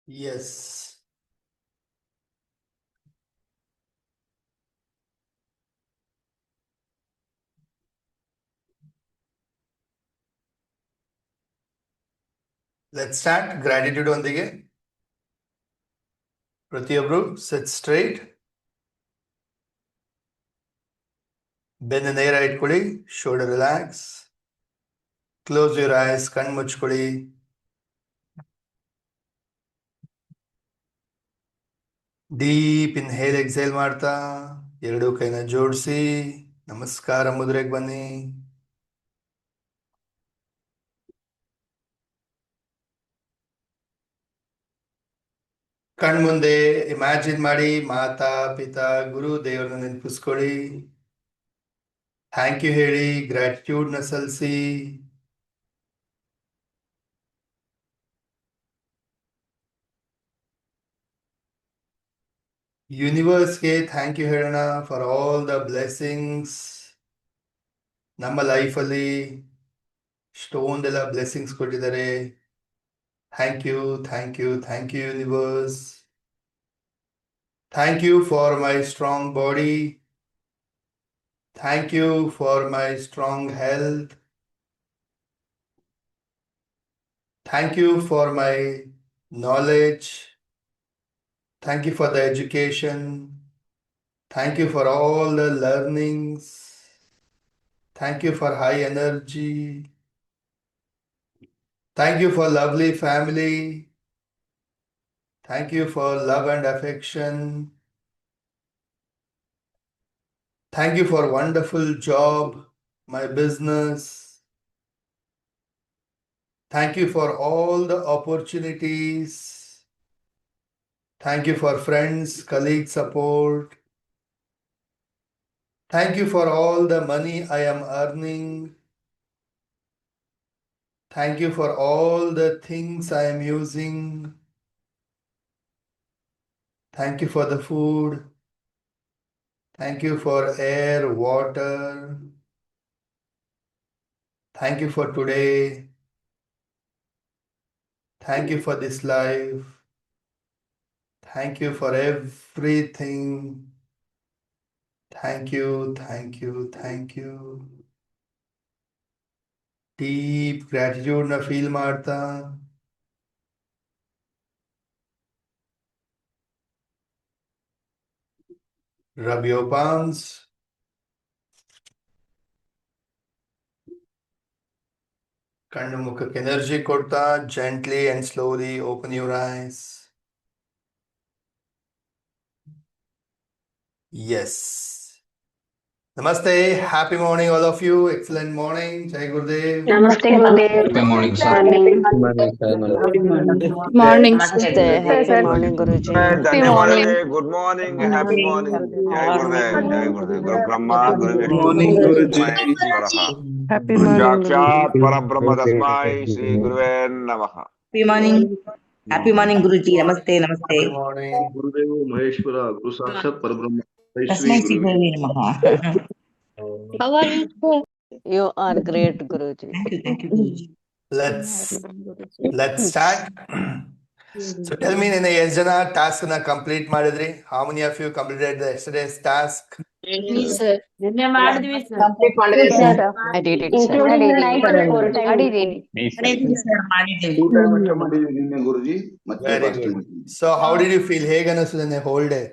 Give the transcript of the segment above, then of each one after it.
Yes. Let's start. Gratitude ಒಂದಿಗೆ ಪ್ರತಿಯೊಬ್ರು sit straight. ಬೆನ್ನು ನೇರ ಇಟ್ಕೊಳ್ಳಿ. Shoulder relax. Close your eyes. ಕಣ್ಣು ಮುಚ್ಕೊಳ್ಳಿ. ಡೀಪ್ ಇನ್ಹೇಲ್ ಎಕ್ಸೇಲ್ ಮಾಡ್ತಾ ಎರಡು ಕೈನ ಜೋಡಿಸಿ ನಮಸ್ಕಾರ ಮುದ್ರೆಗೆ ಬನ್ನಿ. ಕಣ್ಮುಂದೆ ಇಮ್ಯಾಜಿನ್ ಮಾಡಿ ಮಾತಾ ಪಿತಾ ಗುರು ದೇವರನ್ನ ನೆನಪಿಸ್ಕೊಳ್ಳಿ. ಥ್ಯಾಂಕ್ ಯು ಹೇಳಿ, ಗ್ರಾಟಿಟ್ಯೂಡ್ನ ಸಲ್ಲಿಸಿ. ಯೂನಿವರ್ಸ್ಗೆ ಥ್ಯಾಂಕ್ ಯು ಹೇಳೋಣ ಫಾರ್ ಆಲ್ ದ ಬ್ಲೆಸ್ಸಿಂಗ್ಸ್. ನಮ್ಮ ಲೈಫಲ್ಲಿ ಎಷ್ಟೊಂದೆಲ್ಲ ಬ್ಲೆಸ್ಸಿಂಗ್ಸ್ ಕೊಟ್ಟಿದ್ದಾರೆ. Thank you, thank you, thank you universe. Thank you for my strong body. Thank you for my strong health. Thank you for my knowledge. Thank you for the education. Thank you for all the learnings. Thank you for high energy. Thank you for lovely family. Thank you for love and affection. Thank you for wonderful job, my business. Thank you for all the opportunities. Thank you for friends, colleague support. Thank you for all the money I am earning. Thank you for all the things I am using. Thank you for the food. Thank you for air, water. Thank you for today. Thank you for this life. Thank you for everything. Thank you, thank you, thank you. Deep gratitude na feel ಮಾಡ್ತಾ rub your palms. ಕಣ್ಣು ಮುಖಕ್ಕೆ energy ಕೊಡ್ತಾ gently and slowly open your eyes. Yes. Namaste. Happy morning, all of you. Excellent morning. Jai Gurudev. Namaste Gurudev. Happy morning, sir. Morning. Morning, Namaste. sir. Happy morning, Guruji. Happy morning. Good morning. Happy morning. Jai Gurudev. Jai Gurudev. Guru Brahma, Guru Vishnu, Morning, Guru Guruji. Maheshwaraha. Happy morning, Sakshat Guruji. Parabrahma Tasmai Shri Guruve Namaha. Happy morning. Happy morning Guruji. Namaste. Namaste. Good morning. ಗುರುದೇವ ಮಹೇಶ್ವರ ಗುರು ಸಾಕ್ಷಾತ್ ಪರಬ್ರಹ್ಮ Shri Tasmai ಗುರುವೇ Shri Guruve Namaha. How are you, sir? You are great, Guruji. Thank you Guruji. Let's start. So tell me, in yesterday's task na complete ಮಾಡಿದ್ರಿ? How many of you completed the yesterday's task? Me, sir. Complete ಮಾಡಿದ್ವಿ Sir. I did it, sir. Including the night four times. ಮಾಡಿದ್ದೀನಿ. ಮಾಡಿದ್ದೀವಿ sir, ಮಾಡಿದ್ದೀವಿ. 2 time ಅಷ್ಟೇ ಮಾಡಿದ್ವಿ ನಿನ್ನೆ ಗುರುಜಿ ಮತ್ತೆ Very fast good. So how did you feel? ಹೇಗೆ ಅನಿಸ್ತು ನಿನ್ನೆ whole day?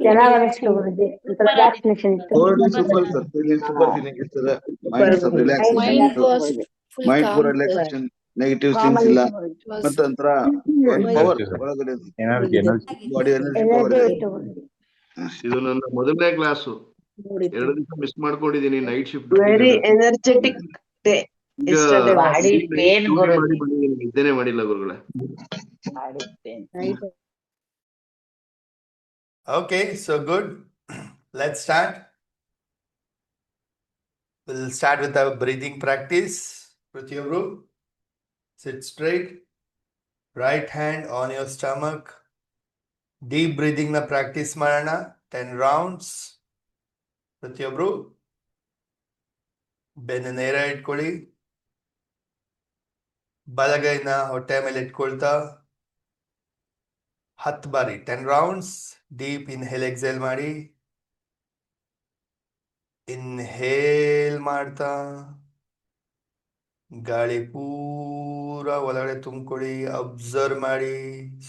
ಚೆನ್ನಾಗಿ ಅನಿಸ್ತು ಗುರುಜಿ. ಒಂಥರ relaxation ಇತ್ತು. Cold super sir feeling super feeling ಇರ್ತದೆ ಮೈಂಡ್ ಸ್ವಲ್ಪ ರಿಲ್ಯಾಕ್ಸೇಷನ್ Mind ಇತ್ತು was full ಮೈಂಡ್ calm, ಪೂರ sir. Relaxation negative Calm things ಇಲ್ಲ it was ಮತ್ತೆ ಒಂಥರ ಒಂದು ಪವರ್ ಒಳಗಡೆ ಬಾಡಿ ಎನರ್ಜಿ ಪವರ್ energy ಇದೆ ಇತ್ತು ಗುರುಜಿ. ಇದು ನನ್ನ ಮೊದಲನೇ ಕ್ಲಾಸು 2 ದಿವಸ ಮಿಸ್ ಮಾಡ್ಕೊಂಡಿದ್ದೀನಿ night shift very energetic day. ಈಗ ಬಾಡಿ ಪೇನ್ ಗುರುಜಿ. ನಿದ್ದೆನೆ ಮಾಡಿಲ್ಲ ಗುರುಗಳೇ. Okay, so good. Let's start. We'll start with our breathing practice. ಪ್ರತಿಯೊಬ್ರು sit straight. Right hand on your stomach. Deep breathing na practice ಮಾಡೋಣ 10 rounds. ಪ್ರತಿಯೊಬ್ರು ಬೆನ್ನು ನೇರ ಇಟ್ಕೊಳ್ಳಿ. ಬಲಗೈನ ಹೊಟ್ಟೆ ಮೇಲೆ ಇಟ್ಕೊಳ್ತಾ 10 ಬಾರಿ 10 ರೌಂಡ್ಸ್ ಡೀಪ್ ಇನ್ಹೇಲ್ ಎಕ್ಸೇಲ್ ಮಾಡಿ. ಇನ್ಹೇಲ್ ಮಾಡ್ತಾ ಗಾಳಿ ಪೂರ ಒಳಗಡೆ ತುಂಬಿಕೊಳ್ಳಿ. ಅಬ್ಸರ್ವ್ ಮಾಡಿ.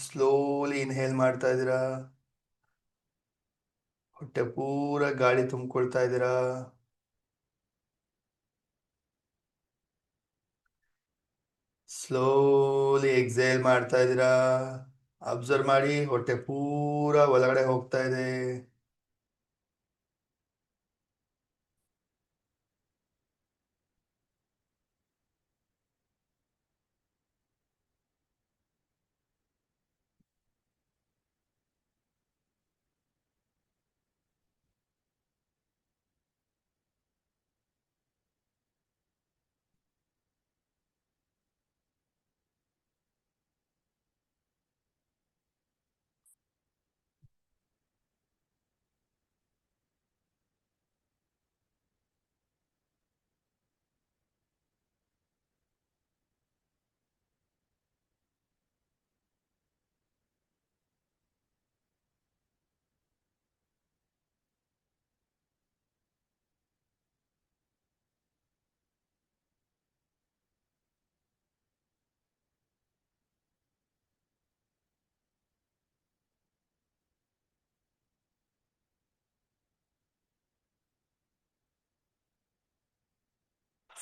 ಸ್ಲೋಲಿ ಇನ್ಹೇಲ್ ಮಾಡ್ತಾ ಇದ್ದೀರಾ. ಹೊಟ್ಟೆ ಪೂರ ಗಾಳಿ ತುಂಬಿಕೊಳ್ತಾ ಇದ್ದೀರಾ. ಸ್ಲೋಲಿ ಎಕ್ಸೇಲ್ ಮಾಡ್ತಾ ಇದ್ದೀರಾ. ಅಬ್ಸರ್ವ್ ಮಾಡಿ, ಹೊಟ್ಟೆ ಪೂರ ಒಳಗಡೆ ಹೋಗ್ತಾ ಇದೆ.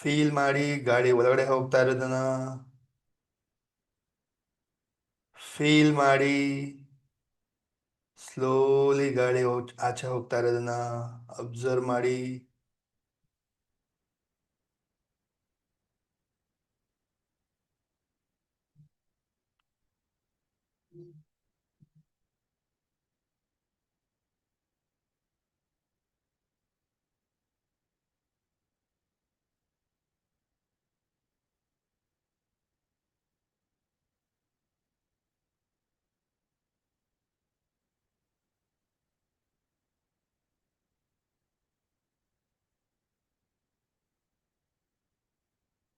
ಫೀಲ್ ಮಾಡಿ ಗಾಳಿ ಒಳಗಡೆ ಹೋಗ್ತಾ ಇರೋದನ್ನ. ಫೀಲ್ ಮಾಡಿ ಸ್ಲೋಲಿ ಗಾಳಿ ಆಚೆ ಹೋಗ್ತಾ ಇರೋದನ್ನ ಅಬ್ಸರ್ವ್ ಮಾಡಿ.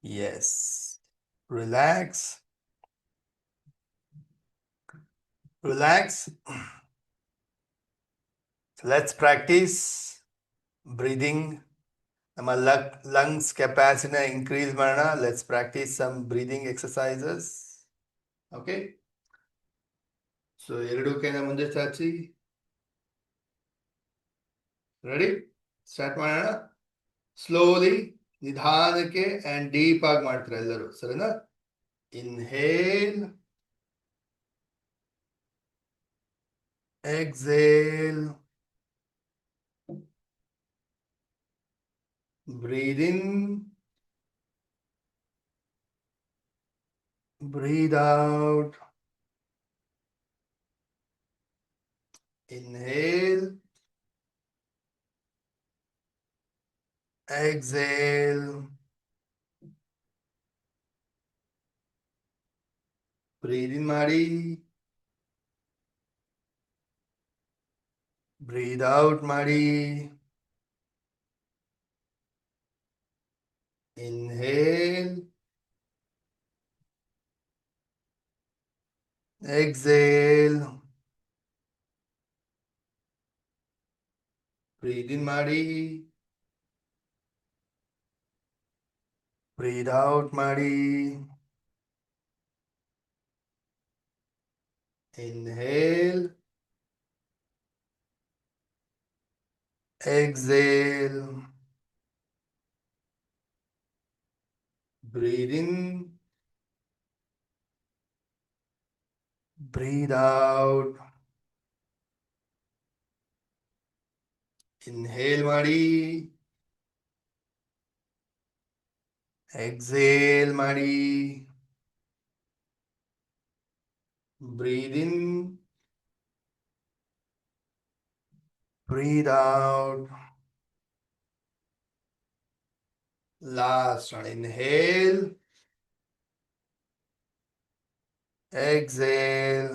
Yes. Relax. Relax. Let's practice breathing. ನಮ್ಮ lungs capacity increase ಮಾಡೋಣ. Let's practice some breathing exercises. Okay. So ಎರಡು ಕೈನ ಮುಂದೆ ಚಾಚಿ. Ready? Start ಮಾಡೋಣ. Slowly, ನಿಧಾನಕ್ಕೆ and deep ಆಗಿ ಮಾಡ್ತೀರಾ ಎಲ್ಲರೂ. ಸರಿನಾ? Inhale. Exhale. Breathe in. Breathe out. Inhale. Exhale. Breathe in ಮಾಡಿ. Breathe out ಮಾಡಿ. Inhale. Exhale. Breathe in ಮಾಡಿ. Breathe out ಮಾಡಿ. Inhale. Exhale. Breathe in. Breathe out. Inhale ಮಾಡಿ. Exhale ಮಾಡಿ. Breathe in. Breathe out. Last one. Inhale. Exhale.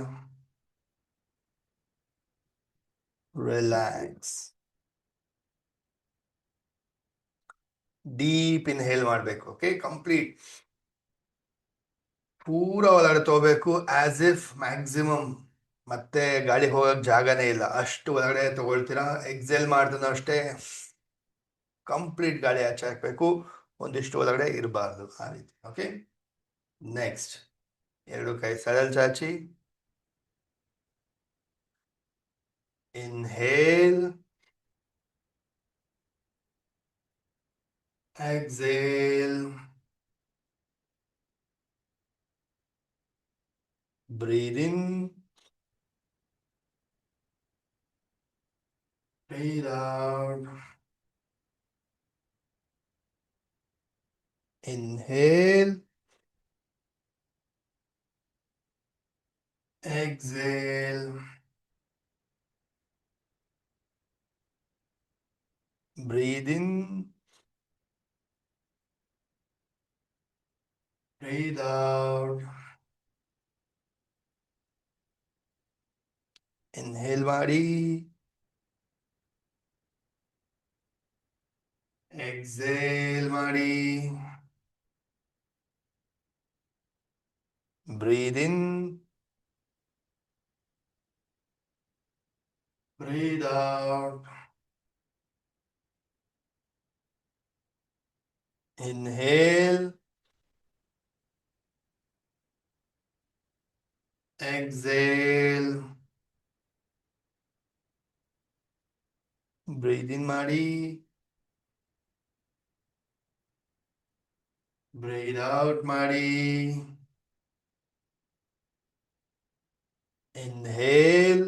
Relax. Deep inhale ಮಾಡಬೇಕು. Okay, complete. ಪೂರ ಒಳಗಡೆ ತಗೋಬೇಕು ಆಸ್ ಇಫ್ ಮ್ಯಾಕ್ಸಿಮಮ್ ಮತ್ತೆ ಗಾಳಿ ಹೋಗಕ್ ಜಾಗನೇ ಇಲ್ಲ ಅಷ್ಟು ಒಳಗಡೆ ತಗೊಳ್ತೀರಾ. ಎಕ್ಸೆಲ್ ಮಾಡಿದ್ರು ಅಷ್ಟೇ ಕಂಪ್ಲೀಟ್ ಗಾಳಿ ಆಚೆ ಹಾಕ್ಬೇಕು, ಒಂದಿಷ್ಟು ಒಳಗಡೆ ಇರಬಾರ್ದು ಆ ರೀತಿ. ಓಕೆ, ನೆಕ್ಸ್ಟ್ ಎರಡು ಕೈ ಸಡಲ್ ಚಾಚಿ. Inhale, exhale, breathe in, breathe out, inhale, exhale, breathe in, breathe out, inhale ಮಾಡಿ, exhale ಮಾಡಿ, breathe in, breathe out, inhale, exhale, breathe in ಮಾಡಿ, breathe out ಮಾಡಿ, inhale,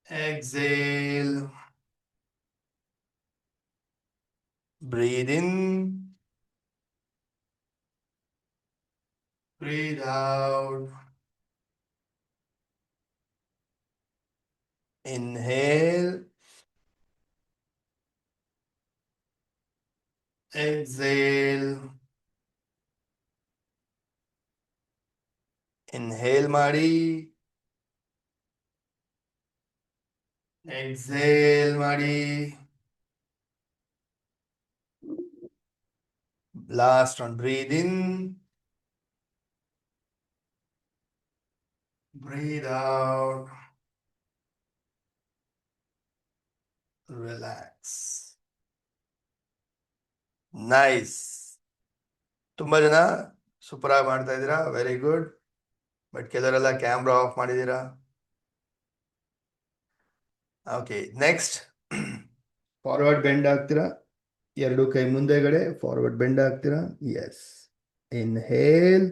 exhale, breathe in, breathe out, inhale, exhale, inhale ಮಾಡಿ, exhale ಮಾಡಿ. Last one, breathe in, breathe out, relax. Nice. ತುಂಬಾ ಜನ super ಆಗಿ ಮಾಡ್ತಾ ಇದ್ದೀರಾ, ವೆರಿ ಗುಡ್. ಬಟ್ ಕೆಲವರೆಲ್ಲ ಕ್ಯಾಮ್ರಾ ಆಫ್ ಮಾಡಿದ್ದೀರಾ. ಓಕೆ, ನೆಕ್ಸ್ಟ್ ಫಾರ್ವರ್ಡ್ ಬೆಂಡ್ ಆಗ್ತೀರಾ, ಎರಡು ಕೈ ಮುಂದೆಗಡೆ ಫಾರ್ವರ್ಡ್ ಬೆಂಡ್ ಆಗ್ತೀರಾ. Yes, inhale,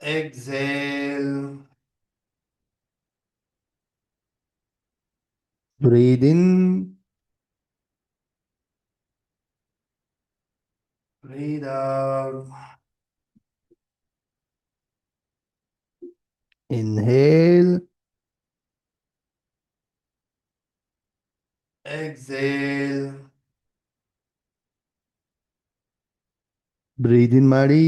exhale, breathe in, breathe out, inhale, exhale, breathe in ಮಾಡಿ,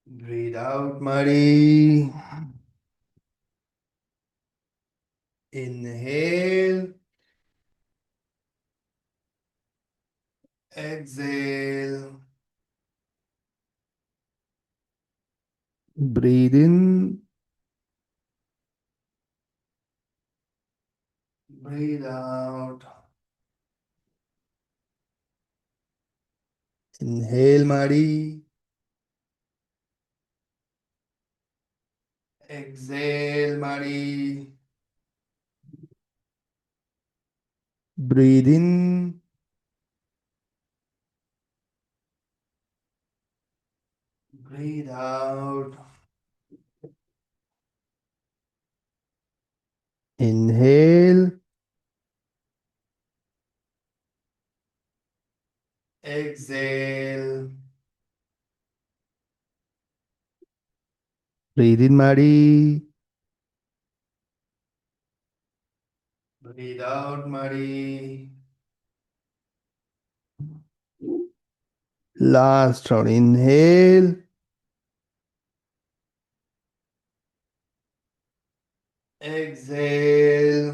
breathe out ಮಾಡಿ, inhale, exhale, breathe in, breathe out, inhale ಮಾಡಿ, exhale ಮಾಡಿ, breathe in, breathe out, inhale, exhale, breathe in ಮಾಡಿ, breathe out ಮಾಡಿ. Last round, inhale, exhale,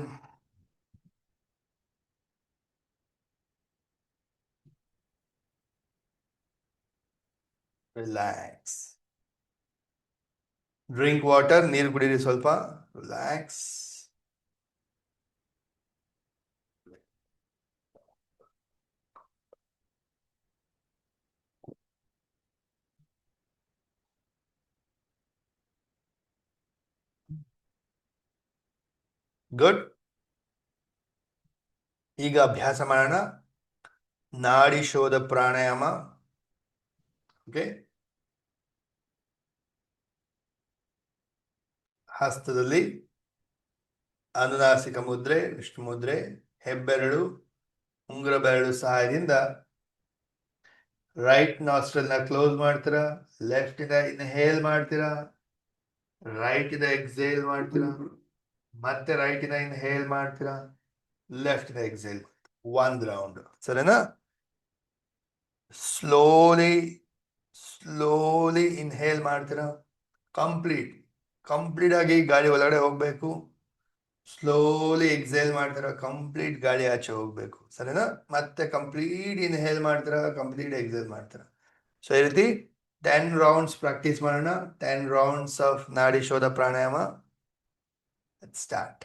relax. Drink water, ನೀರು ಕುಡೀರಿ ಸ್ವಲ್ಪ. Relax. Good. ಈಗ ಅಭ್ಯಾಸ ಮಾಡೋಣ. ನಾಡಿ ಶೋಧ ಪ್ರಾಣಾಯಾಮ. ಓಕೆ. ಹಸ್ತದಲ್ಲಿ ಅನುನಾಸಿಕ ಮುದ್ರೆ, ವಿಷ್ಣು ಮುದ್ರೆ, ಹೆಬ್ಬೆರಳು, ಉಂಗುರ ಬೆರಳು ಸಹಾಯದಿಂದ ರೈಟ್ ನಾಸ್ಟ್ರಲ್ ನ ಕ್ಲೋಸ್ ಮಾಡ್ತೀರಾ, ಲೆಫ್ಟ್ ಇಂದ ಇನ್ಹೇಲ್ ಮಾಡ್ತೀರಾ, ರೈಟ್ ಇಂದ ಎಕ್ಸೇಲ್ ಮಾಡ್ತೀರಾ, ಮತ್ತೆ ರೈಟ್ ಇಂದ ಇನ್ಹೇಲ್ ಮಾಡ್ತೀರಾ, ಲೆಫ್ಟ್ ಇಂದ ಎಕ್ಸೇಲ್. 1 ರೌಂಡ್. ಸರಿನಾ? ಸ್ಲೋಲಿ ಇನ್ಹೇಲ್ ಮಾಡ್ತೀರಾ. ಕಂಪ್ಲೀಟ್ ಆಗಿ ಗಾಳಿ ಒಳಗಡೆ ಹೋಗ್ಬೇಕು. ಸ್ಲೋಲಿ ಎಕ್ಸೇಲ್ ಮಾಡ್ತೀರಾ, ಕಂಪ್ಲೀಟ್ ಗಾಳಿ ಆಚೆ ಹೋಗ್ಬೇಕು. ಸರಿನಾ? ಮತ್ತೆ ಕಂಪ್ಲೀಟ್ ಇನ್ಹೇಲ್ ಮಾಡ್ತೀರಾ, ಕಂಪ್ಲೀಟ್ ಎಕ್ಸೇಲ್ ಮಾಡ್ತೀರಾ. ಸೊ ಈ ರೀತಿ 10 ರೌಂಡ್ಸ್ ಪ್ರಾಕ್ಟೀಸ್ ಮಾಡೋಣ. 10 ರೌಂಡ್ಸ್ ಆಫ್ ನಾಡಿ ಶೋಧ ಪ್ರಾಣಾಯಾಮ. ಸ್ಟಾರ್ಟ್.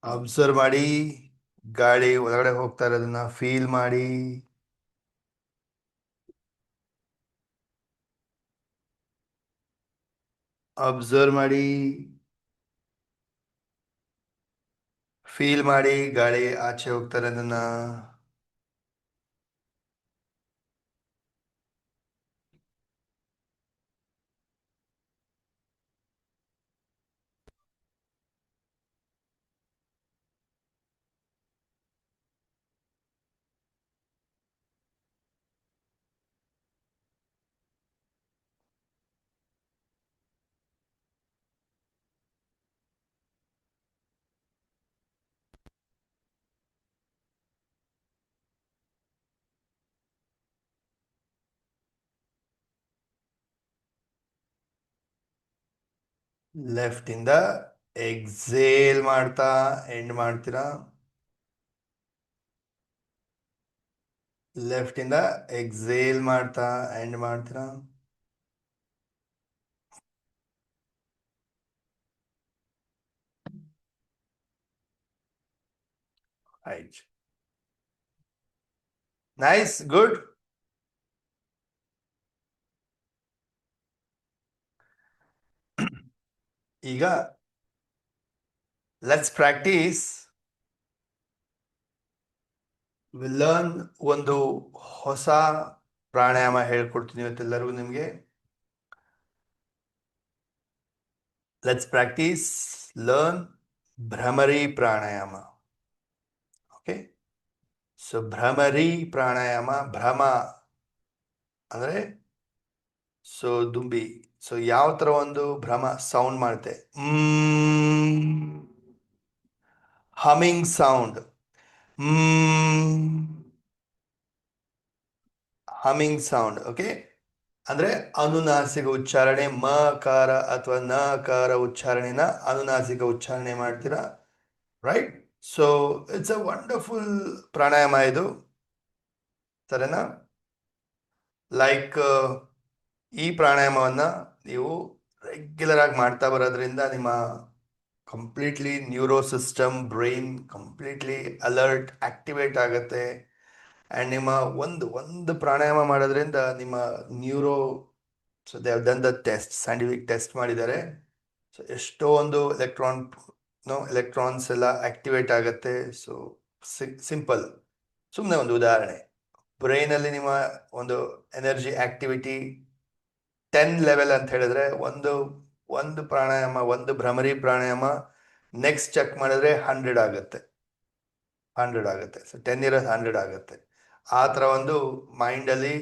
ಅಬ್ಸರ್ವ್ ಮಾಡಿ, ಗಾಳಿ ಒಳಗಡೆ ಹೋಗ್ತಾ ಇರೋದನ್ನ ಫೀಲ್ ಮಾಡಿ. ಅಬ್ಸರ್ವ್ ಮಾಡಿ, ಫೀಲ್ ಮಾಡಿ ಗಾಳಿ ಆಚೆ ಹೋಗ್ತಾ ಇರೋದನ್ನ. ಲೆಫ್ಟ್ ಇಂದ ಎಕ್ಸೇಲ್ ಮಾಡ್ತಾ ಎಂಡ್ ಮಾಡ್ತೀರಾ. ಲೆಫ್ಟ್ ಇಂದ ಎಕ್ಸೇಲ್ ಮಾಡ್ತಾ ಎಂಡ್ ಮಾಡ್ತೀರಾ. ರೈಟ್. Nice, good. ಈಗ ಲೆಟ್ಸ್ ಪ್ರಾಕ್ಟೀಸ್. ವಿಲ್ ಲರ್ನ್ ಒಂದು ಹೊಸ ಪ್ರಾಣಾಯಾಮ ಹೇಳ್ಕೊಡ್ತೀನಿ ಇವತ್ತೆಲ್ಲರಿಗೂ ನಿಮಗೆ. Let's practice learn Bhramari pranayama. Okay, so Bhramari pranayama, ಭ್ರಮ ಅಂದ್ರೆ ಸೊ ದುಂಬಿ. ಸೊ ಯಾವ ತರ ಒಂದು ಭ್ರಮ ಸೌಂಡ್ ಮಾಡುತ್ತೆ, humming sound, humming sound. Okay, ಅಂದ್ರೆ ಅನುನಾಸಿಕ ಉಚ್ಚಾರಣೆ, ಮಕಾರ ಅಥವಾ ನಕಾರ ಉಚ್ಚಾರಣೆನ ಅನುನಾಸಿಕ ಉಚ್ಚಾರಣೆ ಮಾಡ್ತೀರಾ. Right. So it's a wonderful pranayama ಇದು, ಸರಿನಾ? ಲೈಕ್ ಈ ಪ್ರಾಣಾಯಾಮವನ್ನ ನೀವು ರೆಗ್ಯುಲರ್ ಆಗಿ ಮಾಡ್ತಾ ಬರೋದ್ರಿಂದ ನಿಮ್ಮ completely neuro system, brain completely alert, activate ಆಗುತ್ತೆ. ಆ್ಯಂಡ್ ನಿಮ್ಮ ಒಂದು ಪ್ರಾಣಾಯಾಮ ಮಾಡೋದ್ರಿಂದ ನಿಮ್ಮ neuro, so they have done the test, scientific test ಮಾಡಿದ್ದಾರೆ. ಸೊ ಎಷ್ಟೋ ಒಂದು ಎಲೆಕ್ಟ್ರಾನ್ಸ್ ಎಲ್ಲ ಆಕ್ಟಿವೇಟ್ ಆಗುತ್ತೆ. ಸೊ ಸಿಂಪಲ್, ಸುಮ್ಮನೆ ಒಂದು ಉದಾಹರಣೆ, ಬ್ರೈನಲ್ಲಿ ನಿಮ್ಮ ಒಂದು ಎನರ್ಜಿ ಆಕ್ಟಿವಿಟಿ 10 ಲೆವೆಲ್ ಅಂತ ಹೇಳಿದ್ರೆ ಒಂದು ಪ್ರಾಣಾಯಾಮ, ಒಂದು ಭ್ರಮರಿ ಪ್ರಾಣಾಯಾಮ ನೆಕ್ಸ್ಟ್ ಚೆಕ್ ಮಾಡಿದ್ರೆ 100 ಆಗುತ್ತೆ. ಸೊ 10 ಇರೋದು 100 ಆಗುತ್ತೆ. ಆ ಥರ ಒಂದು ಮೈಂಡಲ್ಲಿ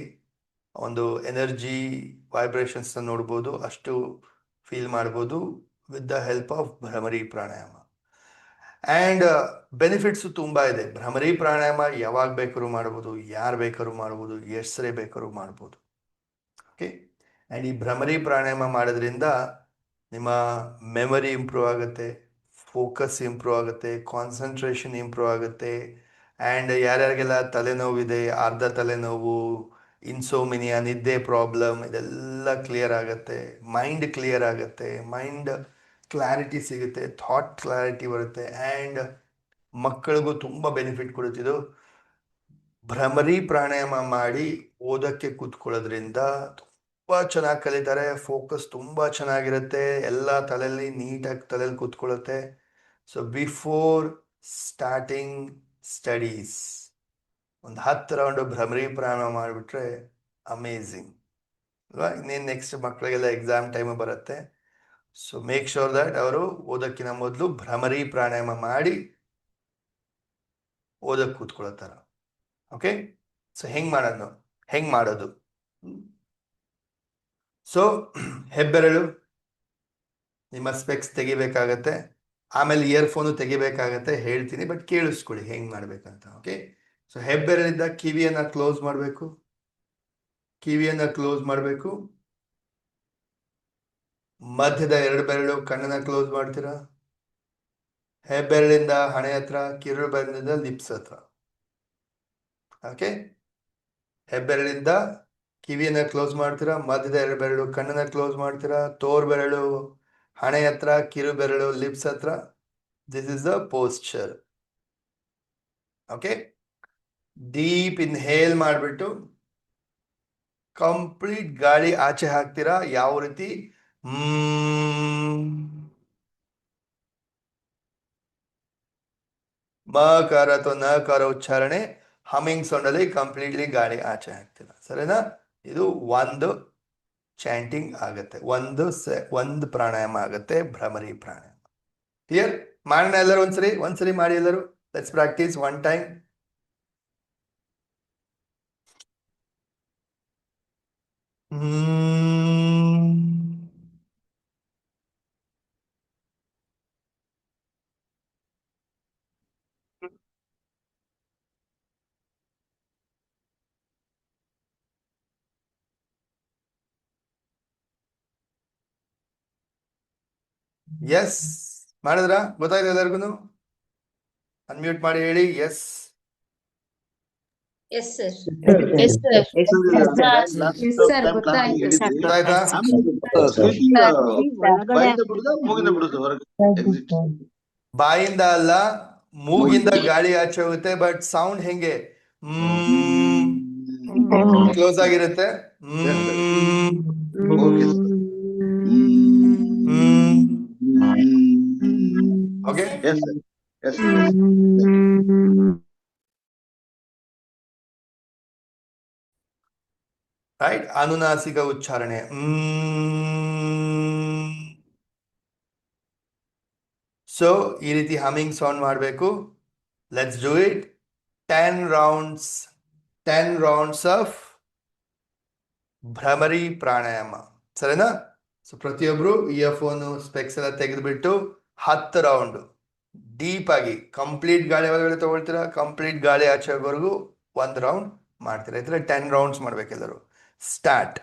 ಒಂದು ಎನರ್ಜಿ ವೈಬ್ರೇಷನ್ಸ್ ನೋಡ್ಬೋದು, ಅಷ್ಟು ಫೀಲ್ ಮಾಡ್ಬೋದು with the help of Bhramari pranayama. And benefits ತುಂಬ ಇದೆ. ಭ್ರಮರಿ ಪ್ರಾಣಾಯಾಮ ಯಾವಾಗ ಬೇಕಾದ್ರೂ ಮಾಡ್ಬೋದು, ಯಾರು ಬೇಕಾದ್ರೂ ಮಾಡ್ಬೋದು, ಎಷ್ಟು ಸರಿ ಬೇಕಾದ್ರೂ ಮಾಡ್ಬೋದು. ಓಕೆ, ಆ್ಯಂಡ್ ಈ ಭ್ರಮರಿ ಪ್ರಾಣಾಯಾಮ ಮಾಡೋದ್ರಿಂದ ನಿಮ್ಮ ಮೆಮರಿ ಇಂಪ್ರೂವ್ ಆಗುತ್ತೆ, ಫೋಕಸ್ ಇಂಪ್ರೂವ್ ಆಗುತ್ತೆ, ಕಾನ್ಸಂಟ್ರೇಷನ್ ಇಂಪ್ರೂವ್ ಆಗುತ್ತೆ. ಆ್ಯಂಡ್ ಯಾರ್ಯಾರಿಗೆಲ್ಲ ತಲೆನೋವಿದೆ, ಅರ್ಧ ತಲೆನೋವು, ಇನ್ಸೋಮಿನಿಯಾ, ನಿದ್ದೆ ಪ್ರಾಬ್ಲಮ್, ಇದೆಲ್ಲ ಕ್ಲಿಯರ್ ಆಗುತ್ತೆ. ಮೈಂಡ್ ಕ್ಲಿಯರ್ ಆಗುತ್ತೆ, ಮೈಂಡ್ ಕ್ಲಾರಿಟಿ ಸಿಗುತ್ತೆ, ಥಾಟ್ ಕ್ಲಾರಿಟಿ ಬರುತ್ತೆ. ಆ್ಯಂಡ್ ಮಕ್ಕಳಿಗೂ ತುಂಬ ಬೆನಿಫಿಟ್ ಕೊಡುತ್ತಿದ್ದು. ಭ್ರಮರಿ ಪ್ರಾಣಾಯಾಮ ಮಾಡಿ ಓದಕ್ಕೆ ಕೂತ್ಕೊಳ್ಳೋದ್ರಿಂದ ತುಂಬ ಚೆನ್ನಾಗಿ ಕಲಿತಾರೆ, ಫೋಕಸ್ ತುಂಬ ಚೆನ್ನಾಗಿರುತ್ತೆ, ಎಲ್ಲ ತಲೆಯಲ್ಲಿ ನೀಟಾಗಿ ತಲೆಯಲ್ಲಿ ಕೂತ್ಕೊಳ್ಳುತ್ತೆ. ಸೊ ಬಿಫೋರ್ ಸ್ಟಾರ್ಟಿಂಗ್ ಸ್ಟಡೀಸ್ ಒಂದು 10 ರೌಂಡು ಭ್ರಮರಿ ಪ್ರಾಣಾಯಾಮ ಮಾಡಿಬಿಟ್ರೆ ಅಮೇಝಿಂಗ್ ಅಲ್ವಾ? ಇನ್ನೇನು ನೆಕ್ಸ್ಟ್ ಮಕ್ಕಳಿಗೆಲ್ಲ ಎಕ್ಸಾಮ್ ಟೈಮು ಬರುತ್ತೆ. ಸೊ ಮೇಕ್ ಶೋರ್ ದ್ಯಾಟ್ ಅವರು ಓದೋಕ್ಕಿಂತ ಮೊದಲು ಭ್ರಮರಿ ಪ್ರಾಣಾಯಾಮ ಮಾಡಿ ಓದಕ್ಕೆ ಕೂತ್ಕೊಳ್ತಾರ. ಓಕೆ, ಸೊ ಹೆಂಗ್ ಮಾಡೋದು? ಸೊ ಹೆಬ್ಬೆರಳು, ನಿಮ್ಮ ಸ್ಪೆಕ್ಸ್ ತೆಗಿಬೇಕಾಗತ್ತೆ, ಆಮೇಲೆ ಇಯರ್ಫೋನು ತೆಗಿಬೇಕಾಗತ್ತೆ. ಹೇಳ್ತೀನಿ, ಬಟ್ ಕೇಳಿಸ್ಕೊಳ್ಳಿ ಹೆಂಗ್ ಮಾಡ್ಬೇಕಂತ. ಓಕೆ, ಸೊ ಹೆಬ್ಬೆರಳಿಂದ ಕಿವಿಯನ್ನ ಕ್ಲೋಸ್ ಮಾಡಬೇಕು. ಮಧ್ಯದ 2 ಬೆರಳು ಕಣ್ಣನ್ನ ಕ್ಲೋಸ್ ಮಾಡ್ತೀರಾ. ಹೆಬ್ಬೆರಳಿಂದ ಹಣೆ ಹತ್ರ, ಕಿರು ಬೆರಳಿಂದ ಲಿಪ್ಸ್ ಹತ್ರ. ಓಕೆ, ಹೆಬ್ಬೆರಳಿಂದ ಕಿವಿಯನ್ನ ಕ್ಲೋಸ್ ಮಾಡ್ತೀರಾ, ಮಧ್ಯದ 2 ಬೆರಳು ಕಣ್ಣನ್ನ ಕ್ಲೋಸ್ ಮಾಡ್ತೀರಾ, ತೋರ್ ಬೆರಳು ಹಣೆ ಹತ್ರ, ಕಿರು ಬೆರಳು ಲಿಪ್ಸ್ ಹತ್ರ. This is the posture. Okay, deep inhale ಮಾಡಿಬಿಟ್ಟು ಕಂಪ್ಲೀಟ್ ಗಾಳಿ ಆಚೆ ಹಾಕ್ತೀರಾ. ಯಾವ ರೀತಿ? ಮಕಾರ ಅಥವಾ ನಕಾರ ಉಚ್ಚಾರಣೆ, ಹಮಿಂಗ್ ಸೌಂಡ್ ಅಲ್ಲಿ ಕಂಪ್ಲೀಟ್ಲಿ ಗಾಳಿ ಆಚೆ ಹಾಕ್ತೀರಾ. ಸರಿನಾ? ಇದು ಒಂದು ಚಾಂಟಿಂಗ್ ಆಗುತ್ತೆ, ಒಂದು ಪ್ರಾಣಾಯಾಮ ಆಗುತ್ತೆ, ಭ್ರಮರಿ ಪ್ರಾಣಾಯಾಮ. ಕ್ಲಿಯರ್? ಮಾಡೋಣ ಎಲ್ಲರೂ ಒಂದ್ಸರಿ ಮಾಡಿ ಎಲ್ಲರೂ. Let's practise one time. Yes ಮಾಡಿದ್ರ ಗೊತ್ತಾಯ್ತು ಎಲ್ಲರಿಗೂ ಅನ್ಮ್ಯೂಟ್ ಮಾಡಿ ಹೇಳಿ yes Yes, sir. Yes, Yes, sir. Yes, sir, ಗೊತ್ತಾಯ್ತು sir. ಗೊತ್ತಾಯ್ತಾ ಸ್ಪೀಕಿಂಗ್ ಬಾಯಿಂದ ಬಿಡುದ ಮೂಗಿಂದ ಬಿಡುದ ಹೊರಗೆ ಎಕ್ಸಿಟ್ ಬಾಯಿಂದ ಅಲ್ಲ ಮೂಗಿಂದ ಗಾಳಿ ಆಚೆ ಹೋಗುತ್ತೆ ಬಟ್ ಸೌಂಡ್ ಹೆಂಗೆ ಕ್ಲೋಸ್ ಆಗಿರುತ್ತೆ okay okay yes yes right ಅನುನಾಸಿಕ ಉಚ್ಚಾರಣೆ ಸೊ ಈ ರೀತಿ ಹಮಿಂಗ್ ಸೌಂಡ್ ಮಾಡಬೇಕು let's do it 10 rounds of Bhramari pranayama ಸರಿನಾ ಸೊ ಪ್ರತಿಯೊಬ್ರು ಇಯರ್ಫೋನು ಸ್ಪೆಕ್ಸ್ ಎಲ್ಲ ತೆಗೆದುಬಿಟ್ಟು 10 ರೌಂಡ್ ಡೀಪ್ ಆಗಿ ಕಂಪ್ಲೀಟ್ ಗಾಳಿ ಒಳಗಡೆ ತಗೊಳ್ತೀರಾ ಕಂಪ್ಲೀಟ್ ಗಾಳಿ ಆಚೆ ಹೋಗೋವರೆಗೂ 1 ರೌಂಡ್ ಮಾಡ್ತೀರಾ ಈ ಥರ 10 ರೌಂಡ್ಸ್ ಮಾಡ್ಬೇಕೆಲ್ಲರೂ start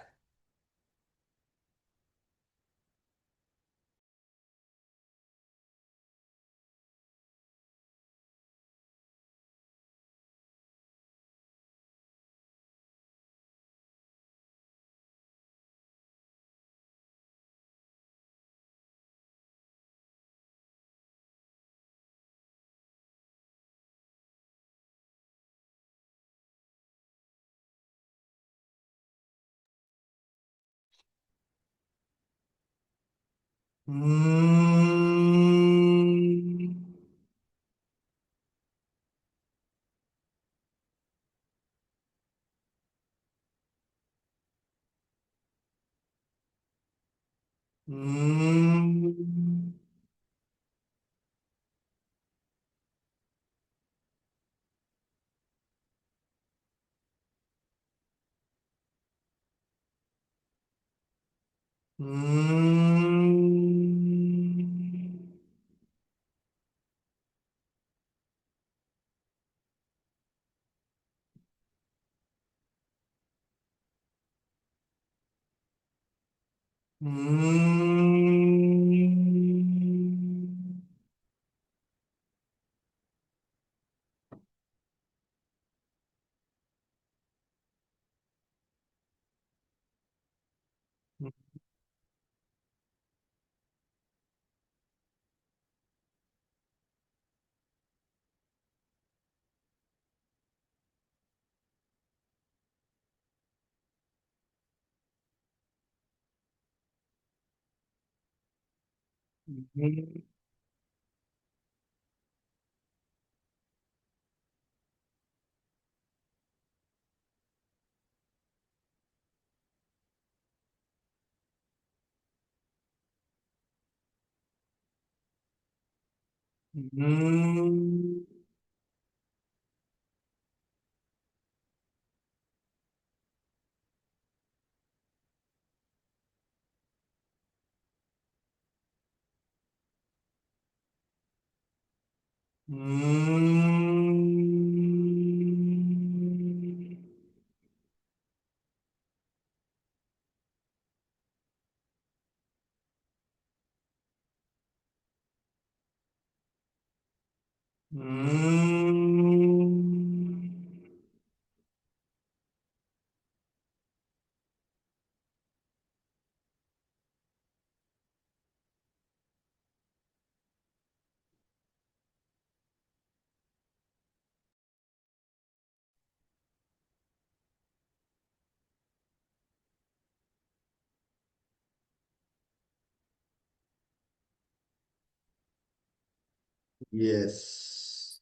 Yes.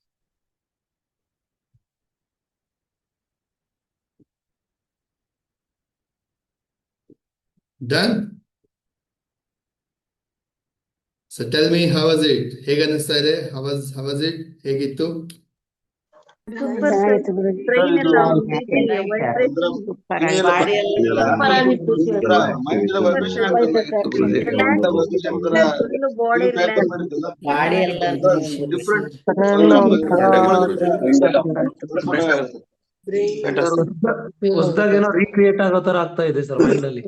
Done? So tell me, how was it? ಹೇಗೆ ಅನಿಸ್ತಾ ಇದೆ? How was it? ಹೇಗಿತ್ತು? ಚೆನ್ನಾಗಿತ್ತು ಗುರುಜಿ. ಮೈಂಡ್ ವೈಬ್ರೇಷನ್ ಡಿಫ್ರೆಂಟ್ ಹೊಸದಾಗೇನೋ ರೀಕ್ರಿಯೇಟ್ ಆಗೋ ತರ ಆಗ್ತಾ ಇದೆ ಸರ್ ಮೈಂಡ್ ಅಲ್ಲಿ.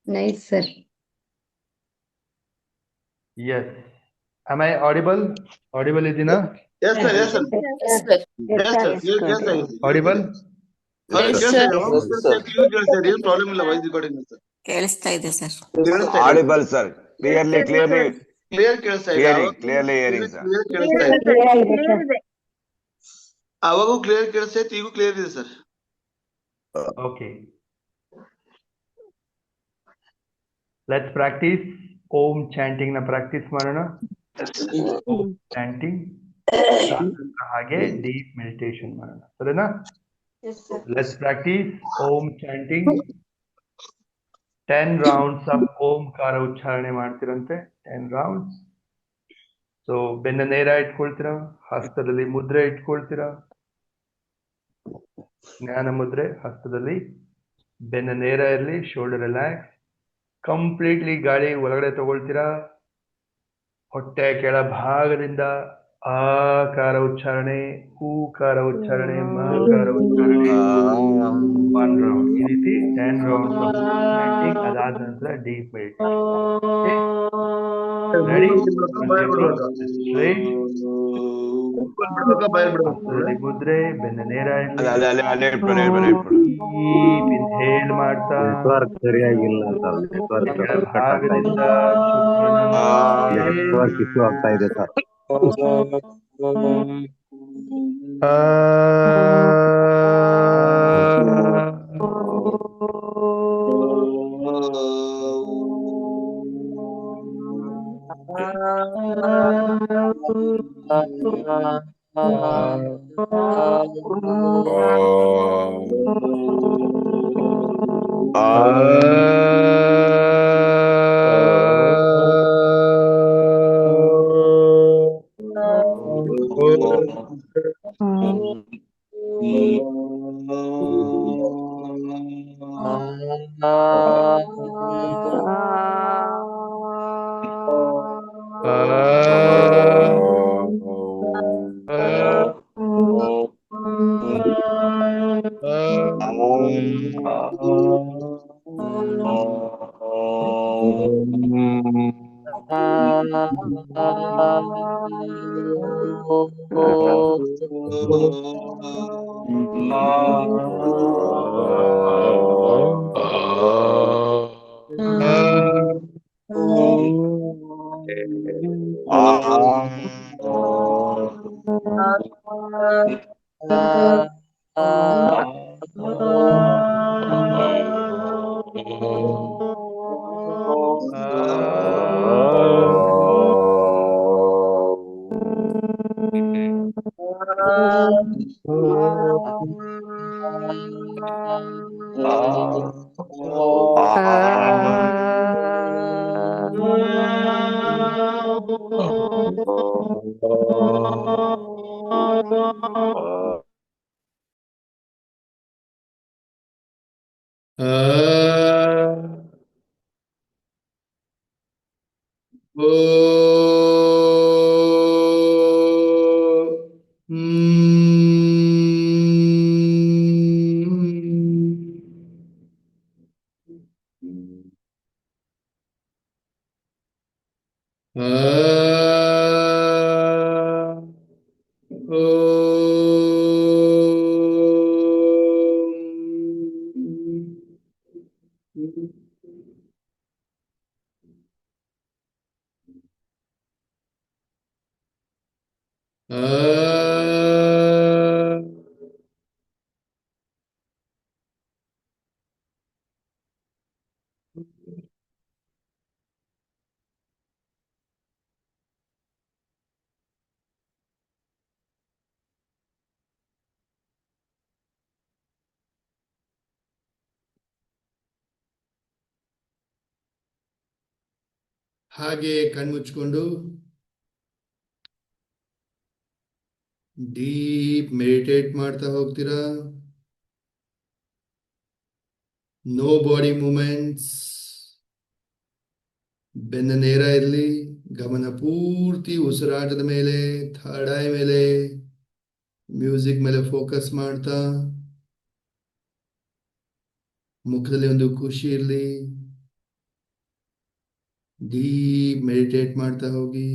Nice sir. Yes. Am I audible? Audible ಇದೀನಾ? Yes, sir. Yes, sir. Yes, sir. Yes, sir. ಕೇಳ್ತಾ ಇದೆ. Audible? ಹೌದು, Yes, ಕೇಳ್ತಾ sir. ಇದೆ. ಅವ್ನು ಕೇಳ್ತಾ ಇದೆ, ಇವ್ನು ಕೇಳ್ತಾ ಇದೆ. ಏನ್ ಪ್ರಾಬ್ಲಮ್ ಇಲ್ಲ ವಾಯ್ಸ್ ರೆಕಾರ್ಡಿಂಗ್ ಸರ್. ಕೇಳಿಸ್ತಾ ಇದೆ ಸರ್. ಕೇಳಿಸ್ತಾ ಇದೆ. Audible, sir. Clearly, clearly, clear ಕೇಳಿಸ್ತಾ ಇದೆ. clearly hearing, sir. ಕ್ಲಿಯರ್ ಕೇಳಿಸ್ತಾ ಇದೆ. Clear ಆಗಿದೆ sir. ಅವಾಗೂ ಕ್ಲಿಯರ್ ಕೇಳಿಸ್ತಾ ಇತ್ತು, ಈಗೂ ಕ್ಲಿಯರ್ ಇದೆ sir. Okay. Let's practice Om chanting ನ practice ಮಾಡೋಣ. Om chanting ಹಾಗೆ deep meditation ಮಾಡೋಣ. ಸರಿನಾ? Let's practice Om chanting. 10 rounds of ಓಂಕಾರ ಉಚ್ಚಾರಣೆ ಮಾಡ್ತಿರಂತೆ. 10 rounds. ಸೊ ಬೆನ್ನ ನೇರ ಇಟ್ಕೊಳ್ತೀರಾ, ಹಸ್ತದಲ್ಲಿ ಮುದ್ರೆ ಇಟ್ಕೊಳ್ತೀರಾ, ಜ್ಞಾನ ಮುದ್ರೆ ಹಸ್ತದಲ್ಲಿ, ಬೆನ್ನ ನೇರ ಇರಲಿ, ಶೋಲ್ಡರ್ ರಿಲ್ಯಾಕ್ಸ್, ಕಂಪ್ಲೀಟ್ಲಿ ಗಾಳಿ ಒಳಗಡೆ ತಗೊಳ್ತೀರಾ, ಹೊಟ್ಟೆ ಕೆಳ ಭಾಗದಿಂದ ಆಕಾರ ಉಚ್ಚಾರಣೆ, ಹೂಕಾರ ಉಚ್ಚಾರಣೆ, ಮಕಾರ ಉಚ್ಚಾರಣೆ, 1 round. ಈ ರೀತಿ 10 rounds of chanting. ಅದಾದ ನಂತರ ಡೀಪ್ ಮೆಡಿಟೇಷನ್. ರೆಡಿ? ಸ್ಟ್ರೈಟ್ ಮುದ್ರೆ, ಬೆನ್ನ ನೇರ ಇರಲಿ, ಅಲ್ಲೇ ಇಟ್ಬಿಡು. ಡೀಪ್ ಇನ್ಹೇಲ್ ಮಾಡ್ತಾ ನೆಟ್ವರ್ಕ್ ಸರಿಯಾಗಿಲ್ಲ ಸರ್. ನೆಟ್ವರ್ಕ್ ಭಾಗದಿಂದ ನೆಟ್ವರ್ಕ್ ಇಶ್ಯೂ ಆಗ್ತಾ ಇದೆ ಸರ್. ಹಾಗೆ ಕಣ್ಮುಚ್ಕೊಂಡು ಡೀಪ್ ಮೆಡಿಟೇಟ್ ಮಾಡ್ತಾ ಹೋಗ್ತೀರಾ. ನೋ ಬಾಡಿ ಮೂಮೆಂಟ್ಸ್, ಬೆನ್ನ ನೇರ ಇರಲಿ, ಗಮನ ಪೂರ್ತಿ ಉಸಿರಾಟದ ಮೇಲೆ, ಥರ್ಡ್ ಐ ಮೇಲೆ, ಮ್ಯೂಸಿಕ್ ಮೇಲೆ ಫೋಕಸ್ ಮಾಡ್ತಾ, ಮುಖದಲ್ಲಿ ಒಂದು ಖುಷಿ ಇರಲಿ. ಡೀಪ್ ಮೆಡಿಟೇಟ್ ಮಾಡ್ತಾ ಹೋಗಿ.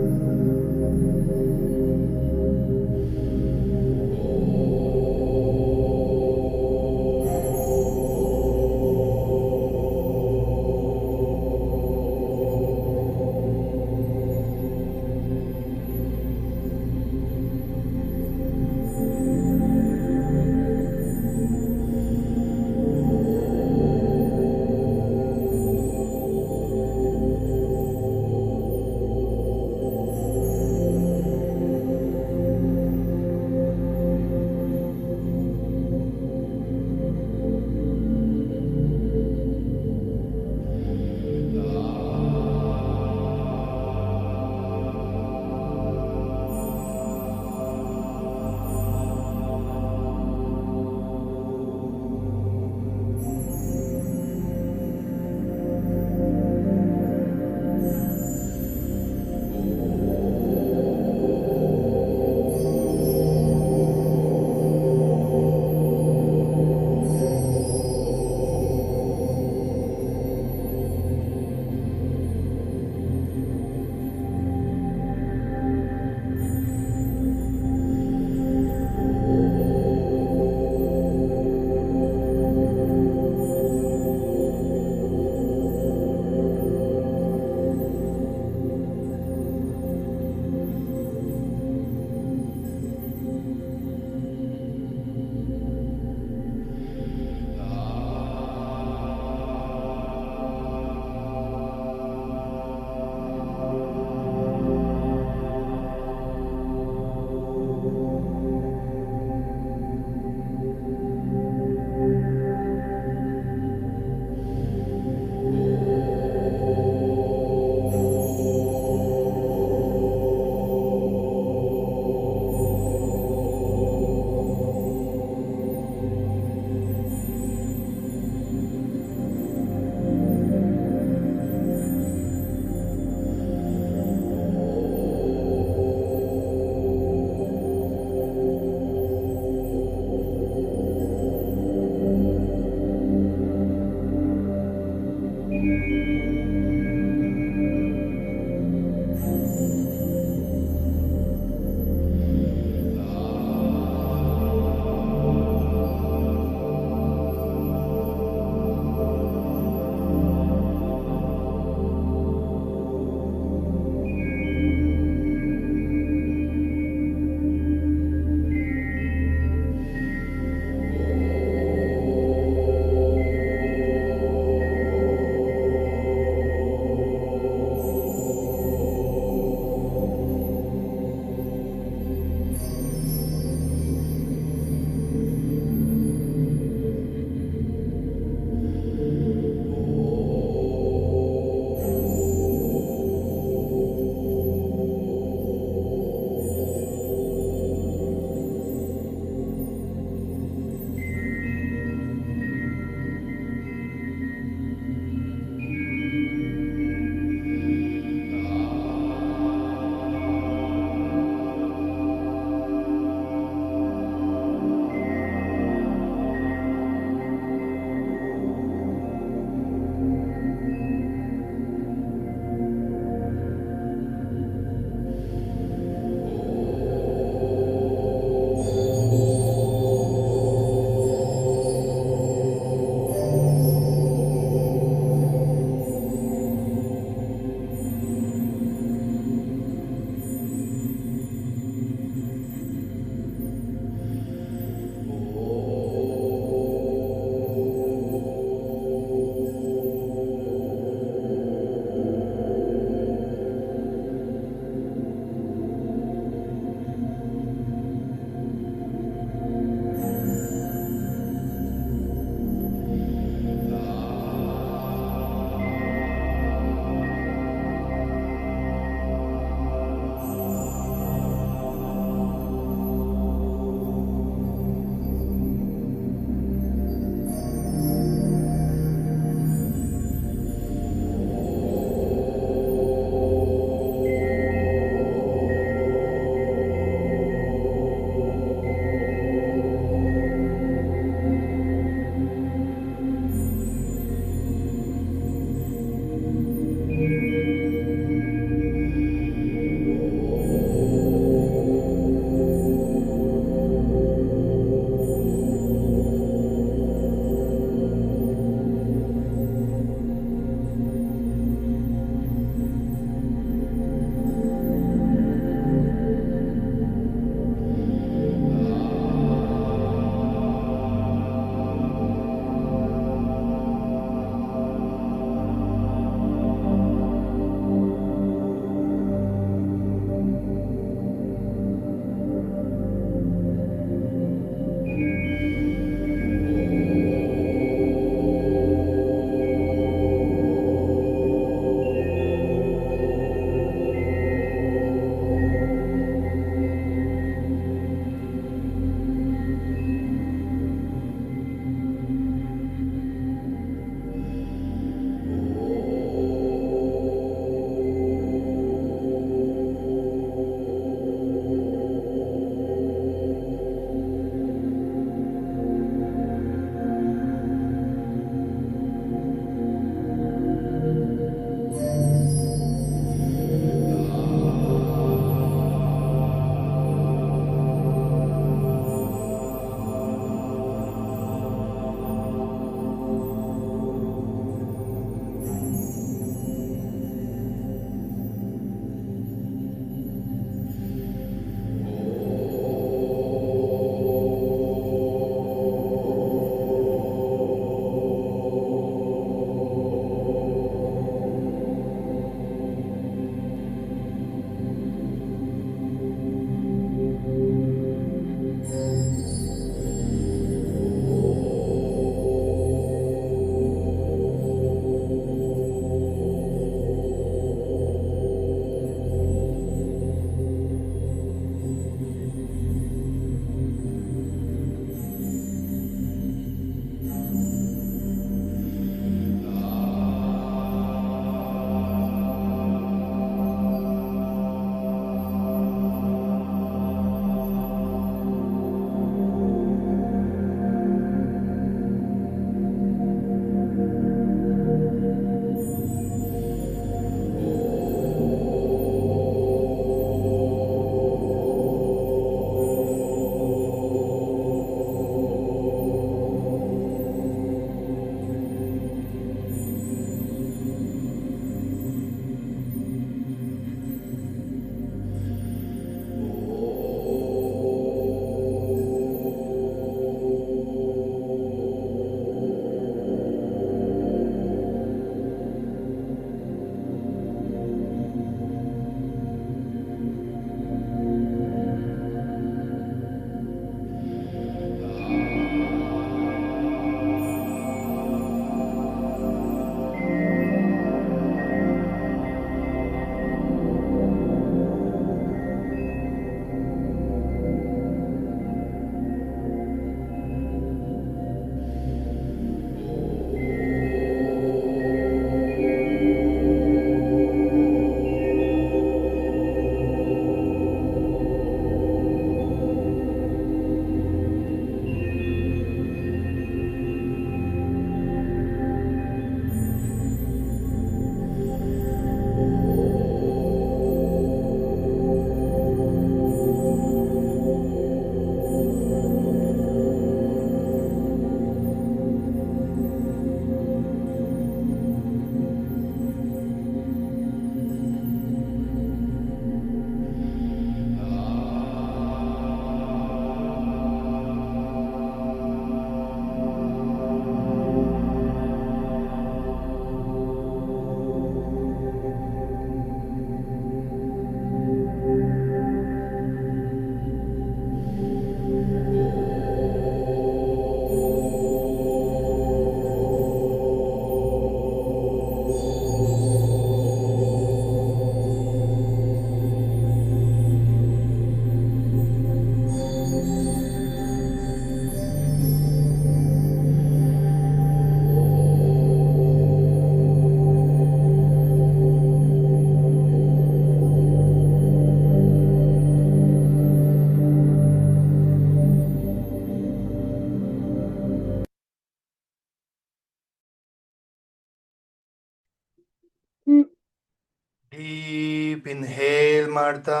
ಮಾಡ್ತಾ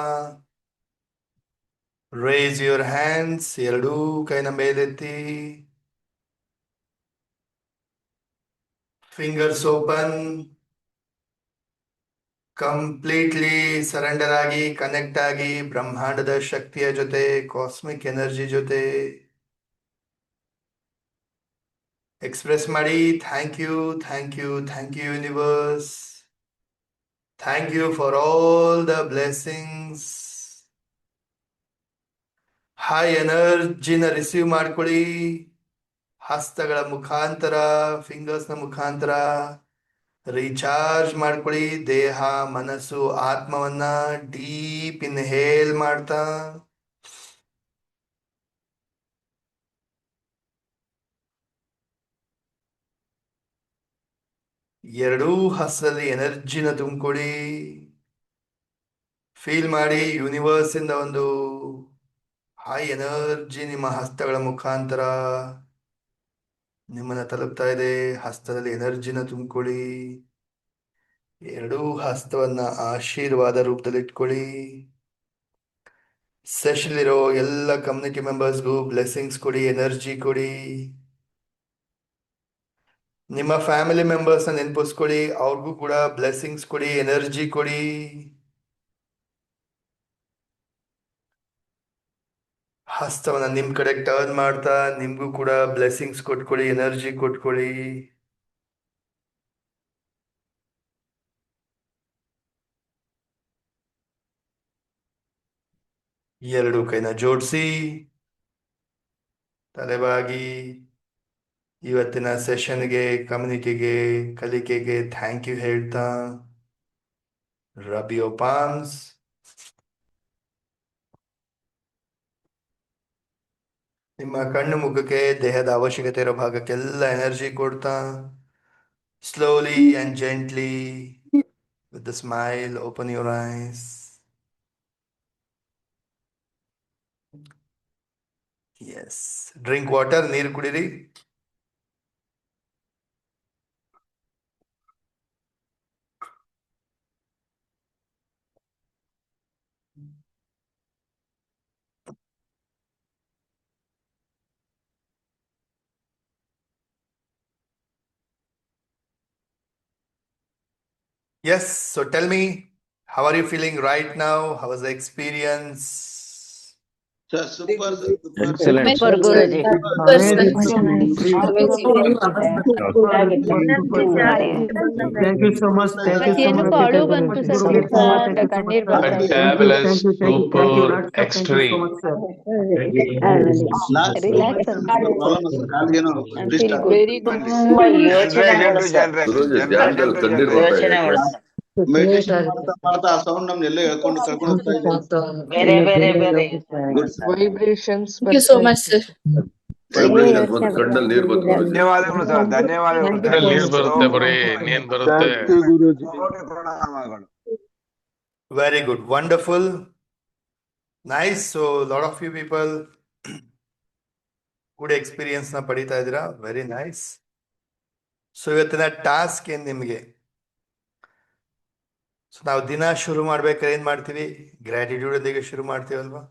ರೇಸ್ ಯುವರ್ ಹ್ಯಾಂಡ್ಸ್, ಎರಡೂ ಕೈನ ಮೇಲೆತ್ತಿ, ಫಿಂಗರ್ಸ್ ಓಪನ್, ಕಂಪ್ಲೀಟ್ಲಿ ಸರೆಂಡರ್ ಆಗಿ ಕನೆಕ್ಟ್ ಆಗಿ ಬ್ರಹ್ಮಾಂಡದ ಶಕ್ತಿಯ ಜೊತೆ, ಕಾಸ್ಮಿಕ್ ಎನರ್ಜಿ ಜೊತೆ ಎಕ್ಸ್ಪ್ರೆಸ್ ಮಾಡಿ. Thank you, thank you, thank you universe, thank you for all the blessings. High ಎನರ್ಜಿನ ರಿಸೀವ್ ಮಾಡ್ಕೊಳ್ಳಿ. ಹಸ್ತಗಳ ಮುಖಾಂತರ, ಫಿಂಗರ್ಸ್ನ ಮುಖಾಂತರ ರೀಚಾರ್ಜ್ ಮಾಡ್ಕೊಳ್ಳಿ. ದೇಹ, ಮನಸ್ಸು, ಆತ್ಮವನ್ನ ಡೀಪ್ ಇನ್ಹೇಲ್ ಮಾಡ್ತಾ ಎರಡೂ ಹಸ್ತದಲ್ಲಿ ಎನರ್ಜಿನ ತುಂಬಿಕೊಳ್ಳಿ. ಫೀಲ್ ಮಾಡಿ ಯೂನಿವರ್ಸ್ ಇಂದ ಒಂದು ಹೈ ಎನರ್ಜಿ ನಿಮ್ಮ ಹಸ್ತಗಳ ಮುಖಾಂತರ ನಿಮ್ಮನ್ನ ತಲುಪ್ತಾ ಇದೆ. ಹಸ್ತದಲ್ಲಿ ಎನರ್ಜಿನ ತುಂಬಿಕೊಳ್ಳಿ. ಎರಡೂ ಹಸ್ತವನ್ನ ಆಶೀರ್ವಾದ ರೂಪದಲ್ಲಿ ಇಟ್ಕೊಳ್ಳಿ. ಸೆಷನ್ ಇರೋ ಎಲ್ಲ ಕಮ್ಯುನಿಟಿ ಮೆಂಬರ್ಸ್ಗೂ ಬ್ಲೆಸ್ಸಿಂಗ್ಸ್ ಕೊಡಿ, ಎನರ್ಜಿ ಕೊಡಿ. ನಿಮ್ಮ ಫ್ಯಾಮಿಲಿ ಮೆಂಬರ್ಸ್ನ ನೆನಪಿಸ್ಕೊಳ್ಳಿ, ಅವ್ರಿಗೂ ಕೂಡ ಬ್ಲೆಸ್ಸಿಂಗ್ಸ್ ಕೊಡಿ, ಎನರ್ಜಿ ಕೊಡಿ. ಹಸ್ತವನ್ನ ನಿಮ್ ಕಡೆ ಟರ್ನ್ ಮಾಡ್ತಾ ನಿಮ್ಗೂ ಕೂಡ ಬ್ಲೆಸ್ಸಿಂಗ್ಸ್ ಕೊಟ್ಕೊಳ್ಳಿ, ಎನರ್ಜಿ ಕೊಟ್ಕೊಳ್ಳಿ. ಎರಡು ಕೈನ ಜೋಡಿಸಿ ತಲೆಬಾಗಿ ಇವತ್ತಿನ ಸೆಷನ್ಗೆ, ಕಮ್ಯುನಿಟಿಗೆ, ಕಲಿಕೆಗೆ ಥ್ಯಾಂಕ್ ಯು ಹೇಳ್ತಾ ರಬ್ ಯೋರ್ ಪಾಮ್ಸ್. ನಿಮ್ಮ ಕಣ್ಣು ಮುಖಕ್ಕೆ, ದೇಹದ ಅವಶ್ಯಕತೆ ಇರೋ ಭಾಗಕ್ಕೆಲ್ಲ ಎನರ್ಜಿ ಕೊಡ್ತಾ slowly and gently with the smile open your eyes. Yes, drink water, ನೀರು ಕುಡೀರಿ. Yes, so tell me, how are you feeling right now? How was the experience? Sir super sir, super. Excellent. Super Guruji. Thank you so much. Thank you so much. ಏನಕ್ಕೋ ಅಳು ಬಂತು sir, ಸಿಕ್ಕಾಪಟ್ಟೆ ಕಣ್ಣೀರ್ ಬರ್ತಾ ಇದೆ. Fabulous, super, extreme. Relax problem sir, ಕಾಲಿಗೇನೋ twist ಆಗಿದೆ. Very good. ತುಂಬಾ ಯೋಚನೆ ಜನರಲ್ ಕಣ್ಣೀರ್ ಬರ್ತಾ ಇದೆ. ಮೆಡಿಟೇಷನ್ ಮಾಡ್ತಾ ಮಾಡ್ತಾ ಆ ಸೌಂಡ್ ನಮ್ನ ಎಲ್ಲೋ ಹೇಳ್ಕೊಂಡು ಕರ್ಕೊಂಡು ಹೋಗ್ತಾ ಇದೆ. ಬೇರೆ good sir. Vibrations. Thank you so much sir. Vibration ಬಂದು ಕಣ್ಣಲ್ಲಿ ನೀರು ಬಂತು ಗುರೂಜಿ. ಧನ್ಯವಾದಗಳು ಸರ್, ಧನ್ಯವಾದಗಳು. ನೀರ್ ಬರುತ್ತೆ, ಬರೀ ನೀರ್ ಬರುತ್ತೆ. ಪ್ರಣಾಮಗಳು. Very good, wonderful, nice. So lot of you people good experience ನ ಪಡಿತಾ ಇದ್ದೀರಾ. Very nice. ಸೊ ಇವತ್ತಿನ ಟಾಸ್ಕ್ ಏನ್ ನಿಮಗೆ? ಸೊ ನಾವು ದಿನ ಶುರು ಮಾಡ್ಬೇಕಾದ್ರೆ ಏನ್ ಮಾಡ್ತೀವಿ? ಗ್ರ್ಯಾಟಿಟ್ಯೂಡ್ ಒಂದಿಗೆ ಶುರು ಮಾಡ್ತೀವಲ್ವಾ?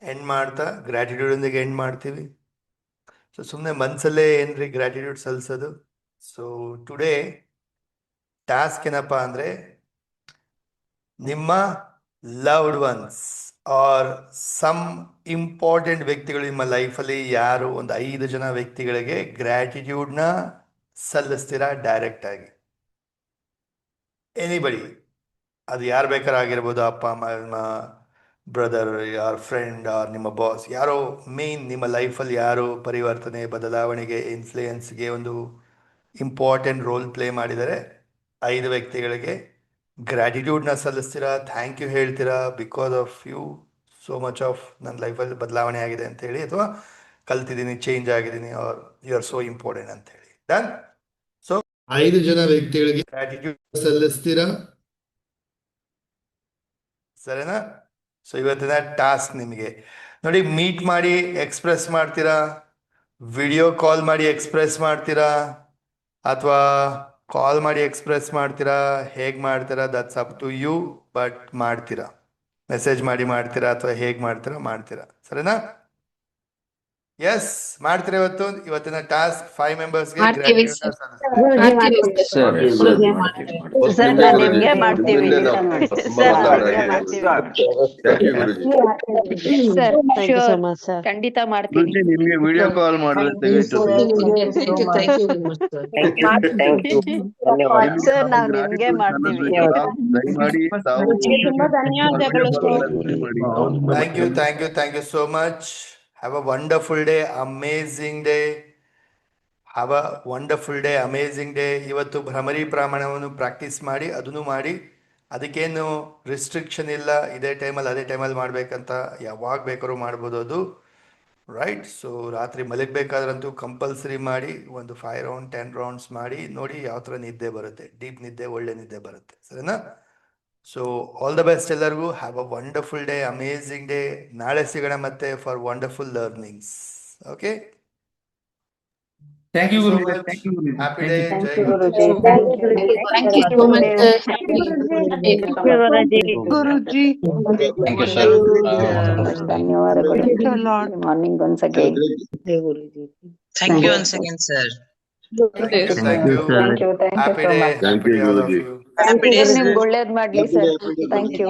ಎಂಡ್ ಮಾಡ್ತಾ ಗ್ರ್ಯಾಟಿಟ್ಯೂಡ್ ಒಂದಿಗೆ ಎಂಡ್ ಮಾಡ್ತೀವಿ. ಸೊ ಸುಮ್ಮನೆ ಮನ್ಸಲ್ಲೇ ಏನ್ರಿ ಗ್ರ್ಯಾಟಿಟ್ಯೂಡ್ ಸಲ್ಲಿಸೋದು. ಸೊ ಟುಡೇ ಟಾಸ್ಕ್ ಏನಪ್ಪ ಅಂದ್ರೆ, ನಿಮ್ಮ loved ones or some important ವ್ಯಕ್ತಿಗಳು ನಿಮ್ಮ ಲೈಫಲ್ಲಿ ಯಾರು, ಒಂದು 5 ಜನ ವ್ಯಕ್ತಿಗಳಿಗೆ ಗ್ರ್ಯಾಟಿಟ್ಯೂಡ್ನ ಸಲ್ಲಿಸ್ತೀರಾ ಡೈರೆಕ್ಟ್ ಆಗಿ. ಎನಿಬಡಿ, ಅದು ಯಾರು ಬೇಕಾದ್ರೂ ಆಗಿರ್ಬೋದು, ಅಪ್ಪ ಅಮ್ಮ, ಬ್ರದರ್, ಯಾರ್ ಫ್ರೆಂಡ್, ಆರ್ ನಿಮ್ಮ ಬಾಸ್, ಯಾರೋ ಮೇನ್ ನಿಮ್ಮ ಲೈಫಲ್ಲಿ ಯಾರು ಪರಿವರ್ತನೆ, ಬದಲಾವಣೆಗೆ, ಇನ್ಫ್ಲೂಯೆನ್ಸ್ಗೆ ಒಂದು ಇಂಪಾರ್ಟೆಂಟ್ ರೋಲ್ ಪ್ಲೇ ಮಾಡಿದರೆ 5 ವ್ಯಕ್ತಿಗಳಿಗೆ ಗ್ರ್ಯಾಟಿಟ್ಯೂಡ್ನ ಸಲ್ಲಿಸ್ತೀರಾ, ಥ್ಯಾಂಕ್ ಯು ಹೇಳ್ತೀರಾ. Because of you so much of ನನ್ನ ಲೈಫಲ್ಲಿ ಬದಲಾವಣೆ ಆಗಿದೆ ಅಂತೇಳಿ, ಅಥವಾ ಕಲ್ತಿದ್ದೀನಿ, ಚೇಂಜ್ ಆಗಿದ್ದೀನಿ, or you are so important ಅಂತೇಳಿ. ಡನ್. ಸೊ 5 ಜನ ವ್ಯಕ್ತಿಗಳಿಗೆ ಗ್ರ್ಯಾಟಿಟ್ಯೂಡ್ ಸಲ್ಲಿಸ್ತೀರಾ, ಸರಿನಾ? ಸೊ ಇವತ್ತಿನ ಟಾಸ್ಕ್ ನಿಮಗೆ ನೋಡಿ, ಮೀಟ್ ಮಾಡಿ ಎಕ್ಸ್ಪ್ರೆಸ್ ಮಾಡ್ತೀರಾ, ವಿಡಿಯೋ ಕಾಲ್ ಮಾಡಿ ಎಕ್ಸ್ಪ್ರೆಸ್ ಮಾಡ್ತೀರಾ, ಅಥವಾ ಕಾಲ್ ಮಾಡಿ ಎಕ್ಸ್ಪ್ರೆಸ್ ಮಾಡ್ತೀರಾ, ಹೇಗೆ ಮಾಡ್ತೀರಾ that's up to you, but ಮಾಡ್ತೀರಾ. ಮೆಸೇಜ್ ಮಾಡಿ ಮಾಡ್ತೀರಾ ಅಥವಾ ಹೇಗೆ ಮಾಡ್ತೀರಾ ಸರಿನಾ? ಎಸ್, ಮಾಡ್ತೀರಾ ಇವತ್ತಿನ ಟಾಸ್ಕ್ 5 ಮೆಂಬರ್ಸ್ಗೆ ಮಾಡ್ತೀವಿ ಗ್ರಾಟ್ಯೂಡ್ ಸರ್ ನಾನ್ ನಿಮ್ಗೆ ಮಾಡ್ತೀವಿ sir sir thank you so much sir. ಖಂಡಿತ ಮಾಡ್ತೀನಿ. ಗುರುಜಿ ನಿಮ್ಗೆ ವಿಡಿಯೋ ಕಾಲ್ ಮಾಡಿದ್ರೆ ದಯವಿಟ್ಟು ಸರ್ ನಾವ್ ನಿಮ್ಗೆ ಮಾಡ್ತೀವಿ. ದಯಮಾಡಿ ತಾವು ತುಂಬಾ ಧನ್ಯವಾದಗಳು ಸರ್. ಮಾಡಿ. Thank you so much. Have a wonderful day, amazing day. Have a wonderful day, amazing day. ಇವತ್ತು ಭ್ರಮರಿ ಪ್ರಮಾಣವನ್ನು ಪ್ರಾಕ್ಟೀಸ್ ಮಾಡಿ, ಅದನ್ನು ಮಾಡಿ. ಅದಕ್ಕೇನು ರಿಸ್ಟ್ರಿಕ್ಷನ್ ಇಲ್ಲ, ಇದೇ ಟೈಮಲ್ಲಿ ಅದೇ ಟೈಮಲ್ಲಿ ಮಾಡಬೇಕಂತ ಯಾವಾಗ ಬೇಕಾದ್ರೂ ಮಾಡ್ಬೋದು ಅದು, ರೈಟ್? ಸೊ ರಾತ್ರಿ ಮಲಗಬೇಕಾದ್ರಂತೂ ಕಂಪಲ್ಸರಿ ಮಾಡಿ, ಒಂದು 5 ರೌಂಡ್ 10 ರೌಂಡ್ಸ್ ಮಾಡಿ ನೋಡಿ ಯಾವ ಥರ ನಿದ್ದೆ ಬರುತ್ತೆ, ಡೀಪ್ ನಿದ್ದೆ, ಒಳ್ಳೆ ನಿದ್ದೆ ಬರುತ್ತೆ, ಸರಿನಾ? ಸೊ ಆಲ್ ದ ಬೆಸ್ಟ್ ಎಲ್ಲರಿಗೂ. Have a wonderful day, amazing day. ನಾಳೆ ಸಿಗೋಣ ಮತ್ತೆ for wonderful learnings. Okay, thank you Guruji. Thank you Guruji. Happy day. ಜೈ Guruji. Thank you so much sir. Guruji thank you sir. ಧನ್ಯವಾದಗಳು. Morning once again. Thank you once again, sir. Thank you. Happy day. Thank you, all of Guruji. you. Happy days, sir. ನಿಮ್ಗೆ ಒಳ್ಳೇದ್ ಮಾಡ್ಲಿ sir. Thank you.